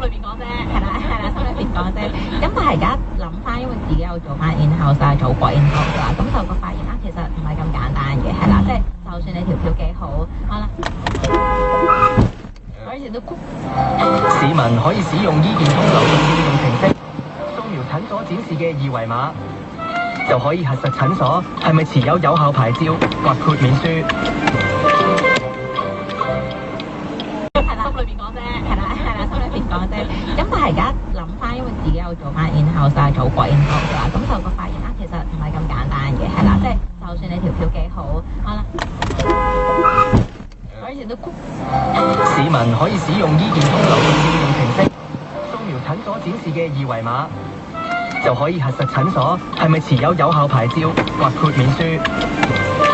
裏邊講啫，係啦，心裏邊講啫。咁但係而家諗翻，因為自己有做翻 in-house 啊，做過 in-house 啦，咁就個發現其實唔係咁簡單嘅，係啦，即係就算你條票幾好，可能我以前都市民可以使用醫健通流動應用程式，掃描診所展示嘅二維碼，就可以核實診所係咪持有有效牌照或豁免書。係啦，裏邊講啫，係啦，心裏邊講啫。咁但係而家諗翻，因為自己有做翻 in-house 啊，做過 in-house 啦，咁就個發現其實唔係咁簡單嘅，係啦，即係就算你條票幾好，可能我以前都市民可以使用醫健通流動應用程式，掃描診所展示嘅二維碼，就可以核實診所係咪持有有效牌照或豁免書。